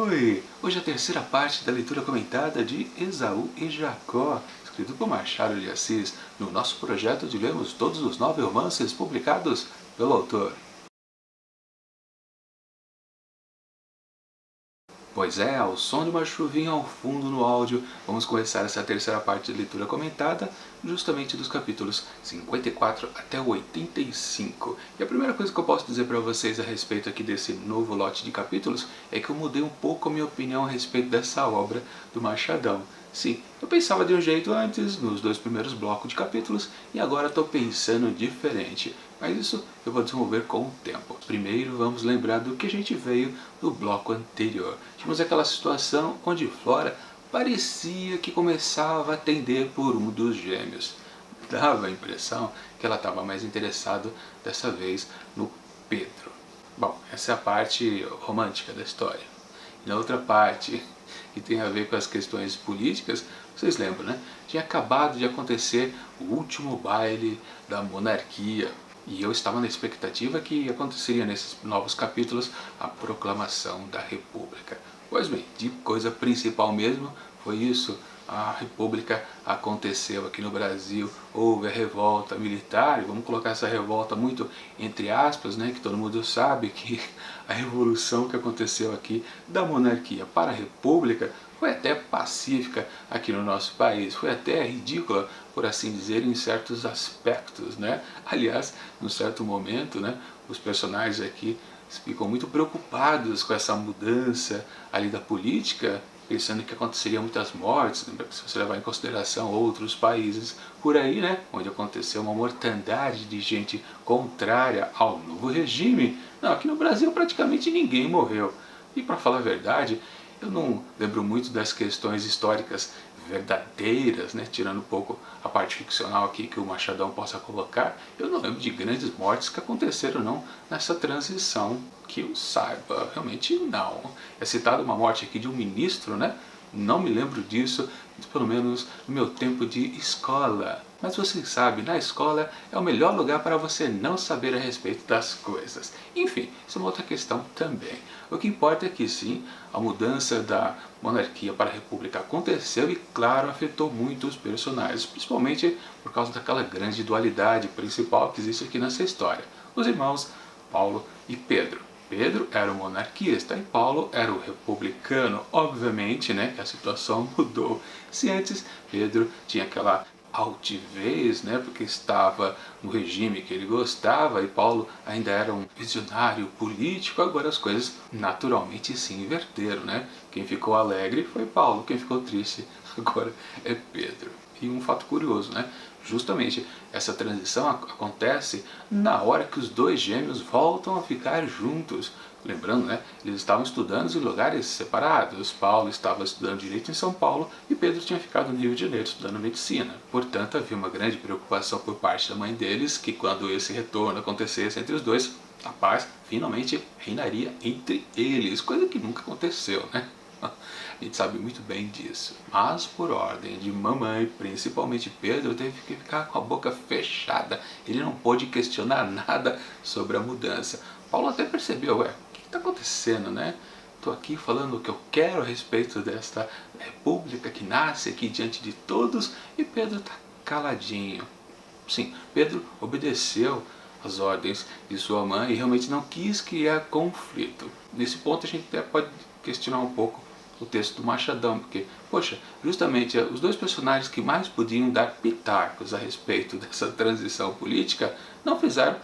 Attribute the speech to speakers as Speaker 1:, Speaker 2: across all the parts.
Speaker 1: Oi! Hoje é a terceira parte da leitura comentada de Esaú e Jacó, escrito por Machado de Assis, no nosso projeto de lermos todos os 9 romances publicados pelo autor. Pois é, ao som de uma chuvinha ao fundo no áudio, vamos começar essa terceira parte de leitura comentada, justamente dos capítulos 54 até o 85. E a primeira coisa que eu posso dizer para vocês a respeito aqui desse novo lote de capítulos é que eu mudei um pouco a minha opinião a respeito dessa obra do Machadão. Sim, eu pensava de um jeito antes, nos dois primeiros blocos de capítulos, e agora estou pensando diferente. Mas isso eu vou desenvolver com o tempo. Primeiro vamos lembrar do que a gente veio do bloco anterior. Tínhamos aquela situação onde Flora parecia que começava a tender por um dos gêmeos. Dava a impressão que ela estava mais interessada dessa vez no Pedro. Bom, essa é a parte romântica da história. E na outra parte, que tem a ver com as questões políticas, vocês lembram, né? Tinha acabado de acontecer o último baile da monarquia. E eu estava na expectativa que aconteceria nesses novos capítulos a proclamação da República. Pois bem, de coisa principal mesmo foi isso. A República aconteceu aqui no Brasil, houve a revolta militar, e vamos colocar essa revolta muito entre aspas, né, que todo mundo sabe que a revolução que aconteceu aqui da monarquia para a República foi até pacífica aqui no nosso país, foi até ridícula, por assim dizer, em certos aspectos, né? Aliás, num certo momento, né, os personagens aqui ficam muito preocupados com essa mudança ali da política, pensando que aconteceria muitas mortes, se você levar em consideração outros países por aí, né, onde aconteceu uma mortandade de gente contrária ao novo regime. Não, aqui no Brasil praticamente ninguém morreu. E para falar a verdade, eu não lembro muito das questões históricas verdadeiras, né, tirando um pouco a parte ficcional aqui que o Machadão possa colocar. Eu não lembro de grandes mortes que aconteceram não nessa transição, que eu saiba, realmente não. É citada uma morte aqui de um ministro, né? Não me lembro disso, pelo menos no meu tempo de escola. Mas você sabe, na escola é o melhor lugar para você não saber a respeito das coisas. Enfim, isso é uma outra questão também. O que importa é que sim, a mudança da monarquia para a república aconteceu e, claro, afetou muito os personagens, principalmente por causa daquela grande dualidade principal que existe aqui nessa história. Os irmãos Paulo e Pedro. Pedro era o monarquista e Paulo era o republicano. Obviamente, né, que a situação mudou. Se antes Pedro tinha aquela altivez, né, porque estava no regime que ele gostava, e Paulo ainda era um visionário político, agora as coisas naturalmente se inverteram, né? Quem ficou alegre foi Paulo, quem ficou triste agora é Pedro. E um fato curioso, né? Justamente essa transição acontece na hora que os dois gêmeos voltam a ficar juntos. Lembrando, né, eles estavam estudando em lugares separados. Paulo estava estudando Direito em São Paulo e Pedro tinha ficado no Rio de Janeiro estudando Medicina. Portanto, havia uma grande preocupação por parte da mãe deles que quando esse retorno acontecesse entre os dois, a paz finalmente reinaria entre eles, coisa que nunca aconteceu, né? A gente sabe muito bem disso. Mas por ordem de mamãe, principalmente Pedro, teve que ficar com a boca fechada. Ele não pôde questionar nada sobre a mudança. Paulo até percebeu, o que está acontecendo, né? Estou aqui falando o que eu quero a respeito desta república que nasce aqui diante de todos, e Pedro está caladinho. Sim, Pedro obedeceu as ordens de sua mãe e realmente não quis criar conflito. Nesse ponto a gente até pode questionar um pouco o texto do Machadão, porque, poxa, justamente os dois personagens que mais podiam dar pitacos a respeito dessa transição política não fizeram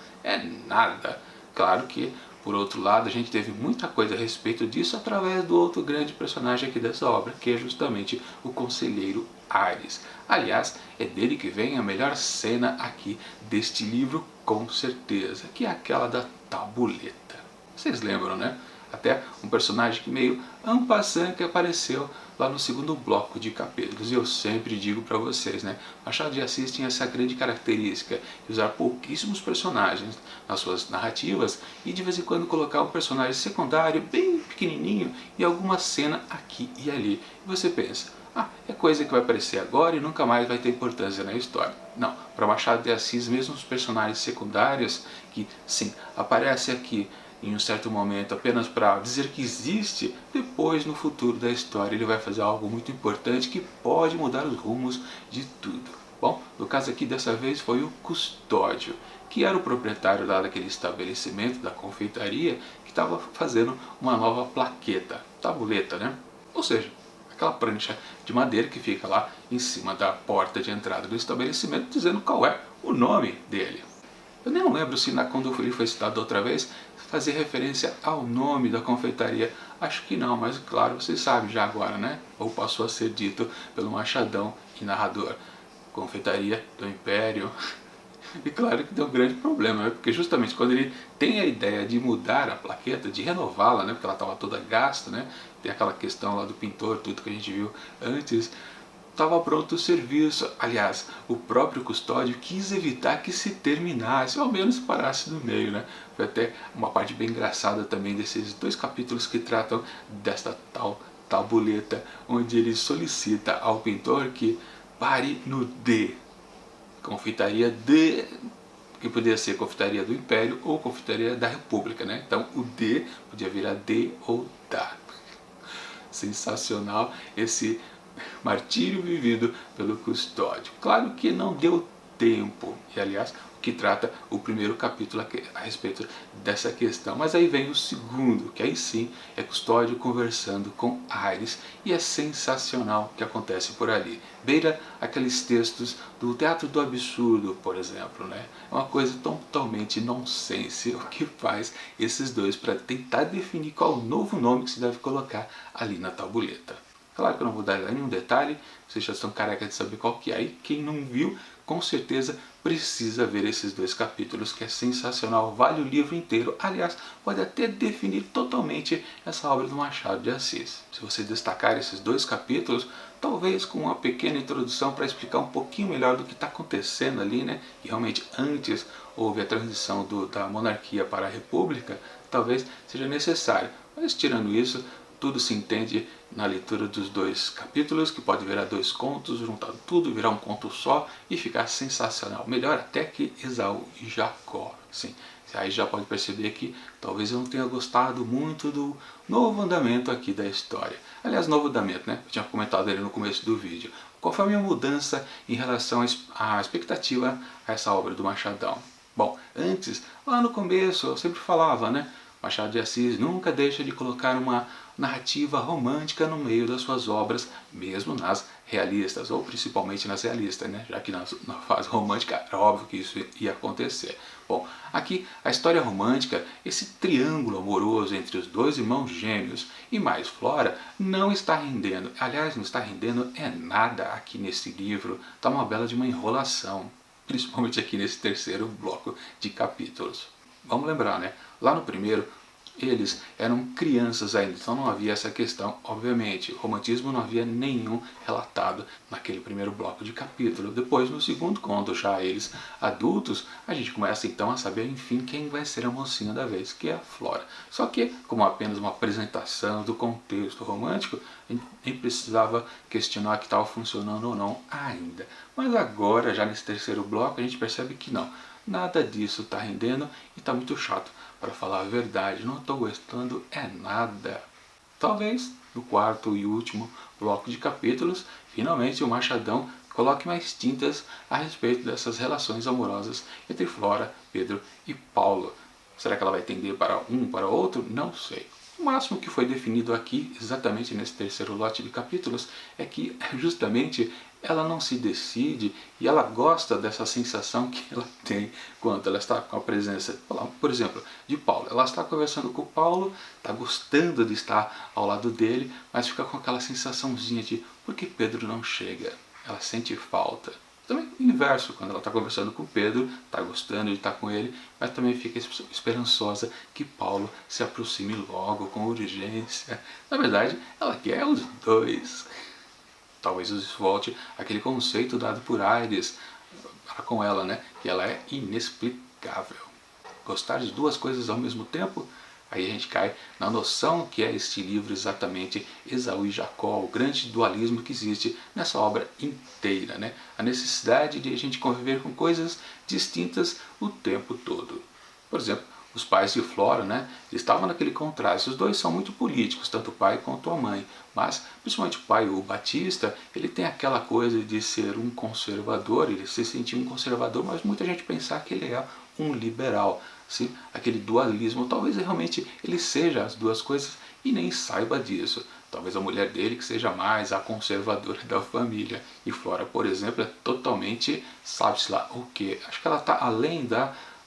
Speaker 1: nada. Claro que, por outro lado, a gente teve muita coisa a respeito disso através do outro grande personagem aqui dessa obra, que é justamente o conselheiro Ares. Aliás, é dele que vem a melhor cena aqui deste livro, com certeza, que é aquela da tabuleta. Vocês lembram, né? Até um personagem que meio en passant que apareceu lá no segundo bloco de capítulos. E eu sempre digo para vocês, né? Machado de Assis tinha essa grande característica de usar pouquíssimos personagens nas suas narrativas e de vez em quando colocar um personagem secundário bem pequenininho em alguma cena aqui e ali. E você pensa, é coisa que vai aparecer agora e nunca mais vai ter importância na história. Não, para Machado de Assis, mesmo os personagens secundários que, sim, aparecem aqui em um certo momento apenas para dizer que existe, depois no futuro da história ele vai fazer algo muito importante que pode mudar os rumos de tudo. Bom, no caso aqui dessa vez foi o Custódio, que era o proprietário lá daquele estabelecimento da confeitaria que estava fazendo uma nova plaqueta, tabuleta, né? Ou seja, aquela prancha de madeira que fica lá em cima da porta de entrada do estabelecimento dizendo qual é o nome dele. Eu nem lembro se quando ele foi citado outra vez fazia referência ao nome da confeitaria. Acho que não, mas claro, vocês sabem já agora, né? Ou passou a ser dito pelo Machadão e narrador. Confeitaria do Império. E claro que deu um grande problema, né? Porque justamente quando ele tem a ideia de mudar a plaqueta, de renová-la, né? Porque ela estava toda gasta, né? Tem aquela questão lá do pintor, tudo que a gente viu antes. Estava pronto o serviço. Aliás, o próprio Custódio quis evitar que se terminasse, ou ao menos parasse no meio, né? Foi até uma parte bem engraçada também desses 2 capítulos que tratam desta tal tabuleta, onde ele solicita ao pintor que pare no D. Confeitaria de... que poderia ser confeitaria do Império ou confeitaria da República, né? Então o D podia virar D ou da. Sensacional esse martírio vivido pelo Custódio. Claro que não deu tempo, e aliás, o que trata o primeiro capítulo a respeito dessa questão. Mas aí vem o segundo, que aí sim é Custódio conversando com Aires, e é sensacional o que acontece por ali. Beira aqueles textos do Teatro do Absurdo, por exemplo, né? É uma coisa totalmente nonsense o que faz esses dois para tentar definir qual o novo nome que se deve colocar ali na tabuleta. Claro que eu não vou dar nenhum detalhe, vocês já estão carecas de saber qual que é. E quem não viu, com certeza precisa ver esses 2 capítulos, que é sensacional, vale o livro inteiro. Aliás, pode até definir totalmente essa obra do Machado de Assis. Se você destacar esses 2 capítulos, talvez com uma pequena introdução para explicar um pouquinho melhor do que está acontecendo ali, né? E realmente antes houve a transição da monarquia para a república, talvez seja necessário. Mas tirando isso, tudo se entende na leitura dos 2 capítulos, que pode virar 2 contos, juntar tudo, virar um conto só e ficar sensacional. Melhor até que Esaú e Jacó. Sim, aí já pode perceber que talvez eu não tenha gostado muito do novo andamento aqui da história. Aliás, novo andamento, né? Eu tinha comentado ele no começo do vídeo. Qual foi a minha mudança em relação à expectativa a essa obra do Machadão? Bom, antes, lá no começo, eu sempre falava, né? Machado de Assis nunca deixa de colocar uma narrativa romântica no meio das suas obras, mesmo nas realistas, ou principalmente nas realistas, né? Já que na fase romântica era óbvio que isso ia acontecer. Bom, aqui a história romântica, esse triângulo amoroso entre os 2 irmãos gêmeos e mais Flora, não está rendendo. Aliás, não está rendendo é nada aqui nesse livro. Está uma bela de uma enrolação, principalmente aqui nesse terceiro bloco de capítulos. Vamos lembrar, né? Lá no primeiro, eles eram crianças ainda, então não havia essa questão, obviamente. O romantismo não havia nenhum relatado naquele primeiro bloco de capítulo. Depois, no segundo conto, já eles adultos, a gente começa então a saber, enfim, quem vai ser a mocinha da vez, que é a Flora. Só que, como apenas uma apresentação do contexto romântico, a gente nem precisava questionar que estava funcionando ou não ainda. Mas agora, já nesse terceiro bloco, a gente percebe que não. Nada disso está rendendo e está muito chato. Para falar a verdade, não estou gostando é nada. Talvez no quarto e último bloco de capítulos, finalmente o Machadão coloque mais tintas a respeito dessas relações amorosas entre Flora, Pedro e Paulo. Será que ela vai tender para um para outro? Não sei. O máximo que foi definido aqui, exatamente nesse terceiro lote de capítulos, é que justamente ela não se decide e ela gosta dessa sensação que ela tem quando ela está com a presença, por exemplo, de Paulo. Ela está conversando com o Paulo, está gostando de estar ao lado dele, mas fica com aquela sensaçãozinha de por que Pedro não chega? Ela sente falta. Também o inverso, quando ela está conversando com Pedro, está gostando de estar com ele, mas também fica esperançosa que Paulo se aproxime logo, com urgência. Na verdade, ela quer os 2. Talvez isso volte àquele conceito dado por Aires com ela, né? Que ela é inexplicável. Gostar de 2 coisas ao mesmo tempo? Aí a gente cai na noção que é este livro exatamente, Esaú e Jacó, o grande dualismo que existe nessa obra inteira, né? A necessidade de a gente conviver com coisas distintas o tempo todo. Por exemplo, os pais de Flora, né, eles estavam naquele contraste. Os dois são muito políticos, tanto o pai quanto a mãe. Mas, principalmente o pai, o Batista, ele tem aquela coisa de ser um conservador, ele se sentia um conservador, mas muita gente pensar que ele é um liberal. Sim? Aquele dualismo, talvez realmente ele seja as duas coisas e nem saiba disso. Talvez a mulher dele que seja mais a conservadora da família. E Flora, por exemplo, é totalmente, sabe-se lá o quê? Acho que ela está além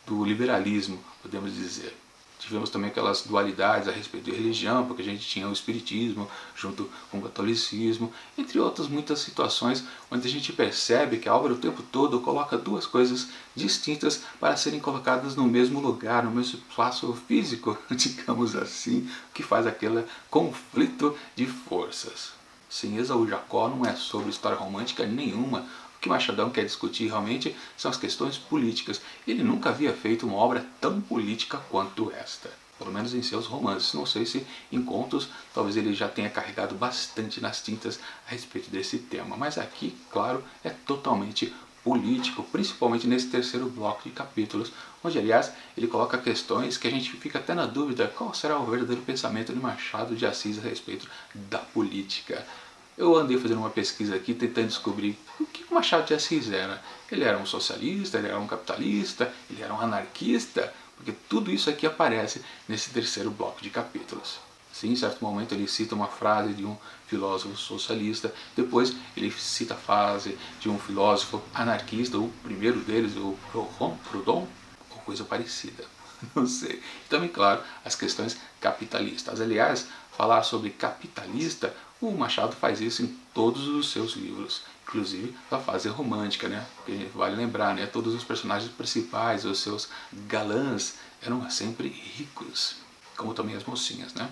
Speaker 1: do liberalismo, podemos dizer. Tivemos também aquelas dualidades a respeito de religião, porque a gente tinha o espiritismo junto com o catolicismo, entre outras muitas situações onde a gente percebe que a obra o tempo todo coloca duas coisas distintas para serem colocadas no mesmo lugar, no mesmo espaço físico, digamos assim, o que faz aquele conflito de forças. Sim, Esaú e Jacó não é sobre história romântica nenhuma. O que Machadão quer discutir realmente são as questões políticas. Ele nunca havia feito uma obra tão política quanto esta. Pelo menos em seus romances. Não sei se em contos, talvez ele já tenha carregado bastante nas tintas a respeito desse tema. Mas aqui, claro, é totalmente político, principalmente nesse terceiro bloco de capítulos, onde, aliás, ele coloca questões que a gente fica até na dúvida qual será o verdadeiro pensamento de Machado de Assis a respeito da política. Eu andei fazendo uma pesquisa aqui tentando descobrir o que o Machado de Assis era. Ele era um socialista, ele era um capitalista, ele era um anarquista, porque tudo isso aqui aparece nesse terceiro bloco de capítulos. Sim, em certo momento ele cita uma frase de um filósofo socialista, depois ele cita a frase de um filósofo anarquista, o primeiro deles, o Proudhon, ou coisa parecida. Não sei. Também, claro, as questões capitalistas. Aliás, falar sobre capitalista, o Machado faz isso em todos os seus livros, inclusive a fase romântica, né? Porque vale lembrar, né? Todos os personagens principais, os seus galãs, eram sempre ricos, como também as mocinhas, né?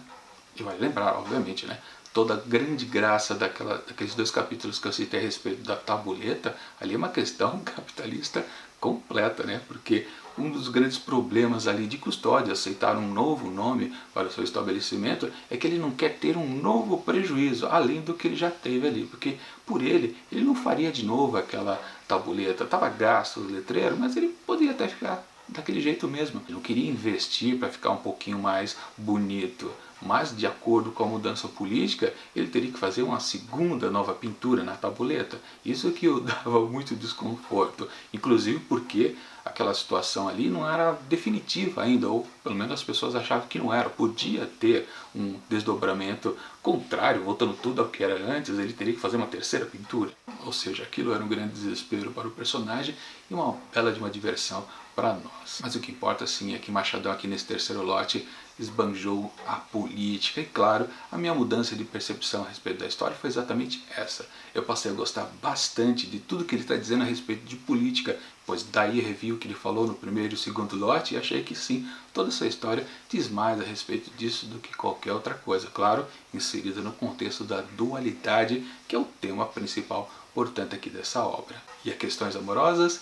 Speaker 1: E vale lembrar, obviamente, né? Toda a grande graça daqueles dois capítulos que eu citei a respeito da tabuleta, ali é uma questão capitalista completa, né? Porque um dos grandes problemas ali de Custódio aceitar um novo nome para o seu estabelecimento é que ele não quer ter um novo prejuízo, além do que ele já teve ali, porque por ele não faria de novo aquela tabuleta, estava gasto o letreiro, mas ele poderia até ficar daquele jeito mesmo. Ele não queria investir para ficar um pouquinho mais bonito, mas de acordo com a mudança política, ele teria que fazer uma segunda nova pintura na tabuleta. Isso que o dava muito desconforto, inclusive porque aquela situação ali não era definitiva ainda, ou pelo menos as pessoas achavam que não era. Podia ter um desdobramento contrário, voltando tudo ao que era antes, ele teria que fazer uma terceira pintura. Ou seja, aquilo era um grande desespero para o personagem e uma bela de uma diversão para nós. Mas o que importa sim é que Machadão aqui nesse terceiro lote esbanjou a política e, claro, a minha mudança de percepção a respeito da história foi exatamente essa. Eu passei a gostar bastante de tudo que ele está dizendo a respeito de política, pois daí revi o que ele falou no primeiro e segundo lote e achei que sim, toda essa história diz mais a respeito disso do que qualquer outra coisa, claro, inserida no contexto da dualidade, que é o tema principal, portanto, aqui dessa obra. E as questões amorosas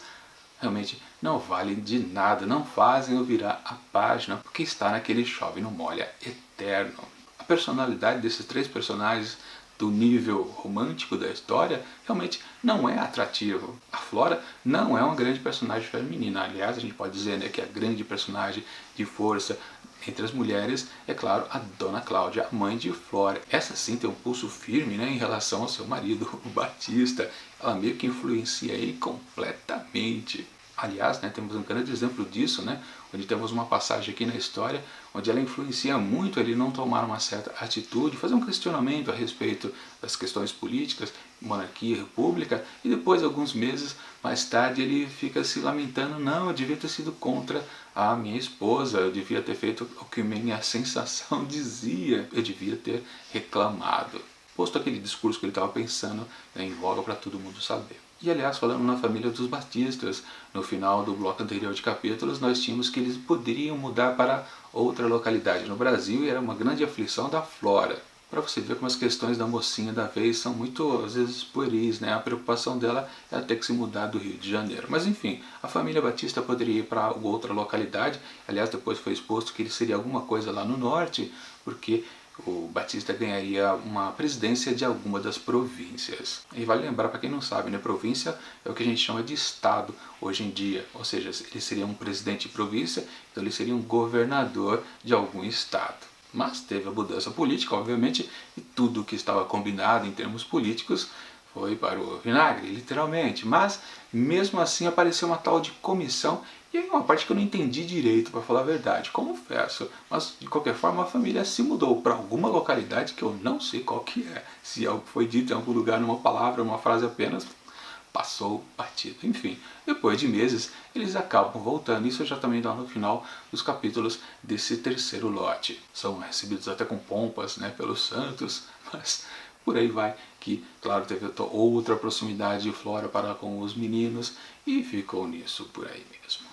Speaker 1: realmente não valem de nada, não fazem eu virar a página, porque está naquele chove não molha eterno. A personalidade desses três personagens do nível romântico da história realmente não é atrativo. A Flora não é uma grande personagem feminina, aliás a gente pode dizer, né, que a grande personagem de força entre as mulheres é, claro, a Dona Cláudia, a mãe de Flora. Essa sim tem um pulso firme, né, em relação ao seu marido, o Batista. Ela meio que influencia ele completamente. Aliás, né, temos um grande exemplo disso, né, onde temos uma passagem aqui na história onde ela influencia muito ele não tomar uma certa atitude, fazer um questionamento a respeito das questões políticas, monarquia, república, e depois, alguns meses mais tarde, ele fica se lamentando: não, eu devia ter sido contra a minha esposa, eu devia ter feito o que minha sensação dizia, eu devia ter reclamado. Posto aquele discurso que ele estava pensando, né, em voga para todo mundo saber. E aliás, falando na família dos Batistas, no final do bloco anterior de capítulos, nós tínhamos que eles poderiam mudar para outra localidade no Brasil e era uma grande aflição da Flora. Para você ver como as questões da mocinha da vez são muito, às vezes, pueris, né? A preocupação dela é ter que se mudar do Rio de Janeiro. Mas enfim, a família Batista poderia ir para outra localidade. Aliás, depois foi exposto que ele seria alguma coisa lá no norte, porque o Batista ganharia uma presidência de alguma das províncias. E vale lembrar, para quem não sabe, né, província é o que a gente chama de estado hoje em dia, ou seja, ele seria um presidente de província, então ele seria um governador de algum estado. Mas teve a mudança política, obviamente, e tudo que estava combinado em termos políticos foi para o vinagre, literalmente. Mas, mesmo assim, apareceu uma tal de comissão, e aí uma parte que eu não entendi direito, para falar a verdade, confesso. Mas, de qualquer forma, a família se mudou para alguma localidade que eu não sei qual que é. Se algo foi dito em algum lugar, numa palavra, numa frase apenas, passou batido. Enfim, depois de meses, eles acabam voltando. Isso já também dá no final dos capítulos desse terceiro lote. São recebidos até com pompas, né, pelos santos, mas por aí vai, que claro, teve outra proximidade de Flora para com os meninos e ficou nisso por aí mesmo.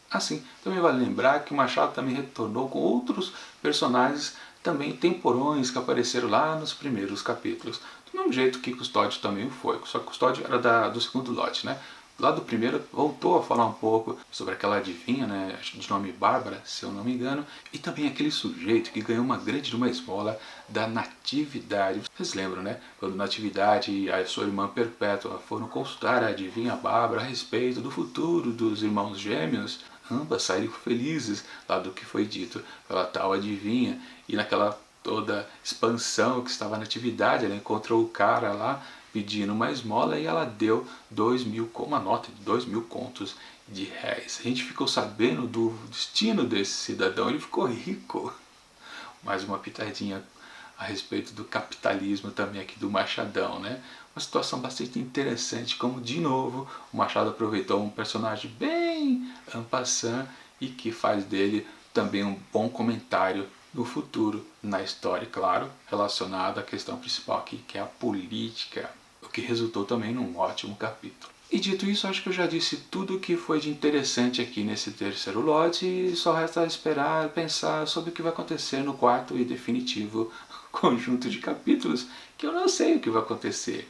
Speaker 1: Assim, também vale lembrar que o Machado também retornou com outros personagens também temporões que apareceram lá nos primeiros capítulos. Do mesmo jeito que Custódio também foi, só que Custódio era do segundo lote, né? Lá do primeiro voltou a falar um pouco sobre aquela adivinha, né, de nome Bárbara, se eu não me engano, e também aquele sujeito que ganhou uma grande esmola da Natividade. Vocês lembram, né? Quando Natividade e a sua irmã Perpétua foram consultar a adivinha Bárbara a respeito do futuro dos irmãos gêmeos, ambas saíram felizes lá do que foi dito pela tal adivinha, e naquela toda expansão que estava na atividade, ela encontrou o cara lá pedindo uma esmola e ela deu 2.000, uma nota de 2.000 contos de réis. A gente ficou sabendo do destino desse cidadão, ele ficou rico. Mais uma pitadinha a respeito do capitalismo também aqui do Machadão, né? Uma situação bastante interessante, como de novo o Machado aproveitou um personagem bem en passant e que faz dele também um bom comentário no futuro, na história, claro, relacionado à questão principal aqui, que é a política, o que resultou também num ótimo capítulo. E dito isso, acho que eu já disse tudo o que foi de interessante aqui nesse terceiro lote, e só resta esperar, pensar sobre o que vai acontecer no quarto e definitivo conjunto de capítulos, que eu não sei o que vai acontecer.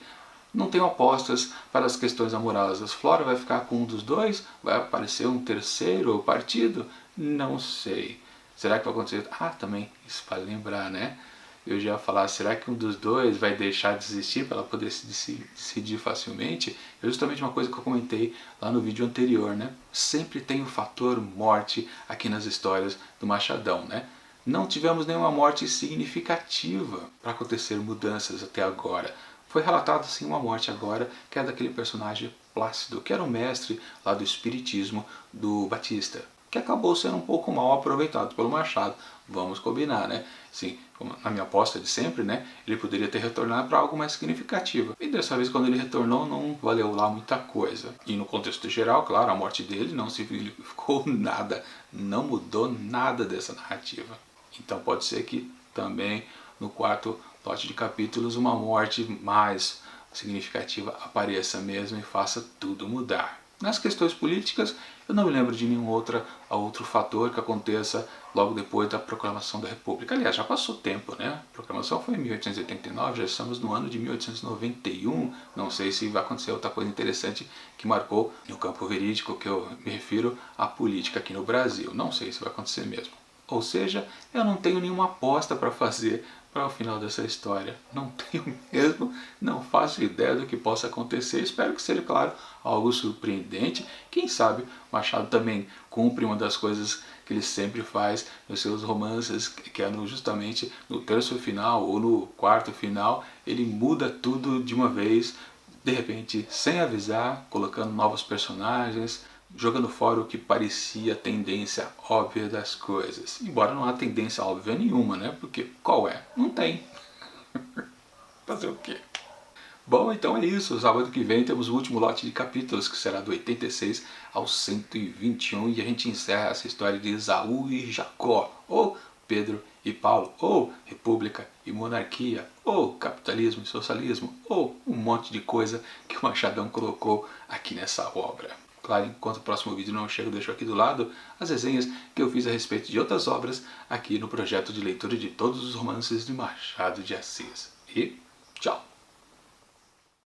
Speaker 1: Não tenho apostas para as questões amorosas. Flora vai ficar com um dos dois? Vai aparecer um terceiro partido? Não sei. Será que vai acontecer? Ah, também, isso vale lembrar, né? Eu já ia falar, será que um dos dois vai deixar de existir para ela poder se decidir facilmente? É justamente uma coisa que eu comentei lá no vídeo anterior, né? Sempre tem o fator morte aqui nas histórias do Machadão, né? Não tivemos nenhuma morte significativa para acontecer mudanças até agora. Foi relatado sim uma morte agora, que é daquele personagem Plácido, que era o mestre lá do espiritismo do Batista, que acabou sendo um pouco mal aproveitado pelo Machado. Vamos combinar, né? Sim, na minha aposta de sempre, né? Ele poderia ter retornado para algo mais significativo. E dessa vez, quando ele retornou, não valeu lá muita coisa. E no contexto geral, claro, a morte dele não significou nada, não mudou nada dessa narrativa. Então pode ser que também no quarto lote de capítulos uma morte mais significativa apareça mesmo e faça tudo mudar. Nas questões políticas, eu não me lembro de nenhum outro fator que aconteça logo depois da proclamação da República. Aliás, já passou tempo, né? A proclamação foi em 1889, já estamos no ano de 1891. Não sei se vai acontecer outra coisa interessante que marcou no campo verídico, que eu me refiro à política aqui no Brasil. Não sei se vai acontecer mesmo. Ou seja, eu não tenho nenhuma aposta para fazer para o final dessa história. Não tenho mesmo, não faço ideia do que possa acontecer. Espero que seja, claro, algo surpreendente. Quem sabe Machado também cumpre uma das coisas que ele sempre faz nos seus romances, que é justamente no terço final ou no quarto final, ele muda tudo de uma vez, de repente, sem avisar, colocando novos personagens, jogando fora o que parecia tendência óbvia das coisas. Embora não há tendência óbvia nenhuma, né? Porque qual é? Não tem. Fazer o quê? Bom, então é isso. Sábado que vem temos o último lote de capítulos, que será do 86 ao 121, e a gente encerra essa história de Esaú e Jacó, ou Pedro e Paulo, ou República e Monarquia, ou Capitalismo e Socialismo, ou um monte de coisa que o Machadão colocou aqui nessa obra. Claro, enquanto o próximo vídeo não chega, eu deixo aqui do lado as resenhas que eu fiz a respeito de outras obras aqui no projeto de leitura de todos os romances de Machado de Assis. E tchau!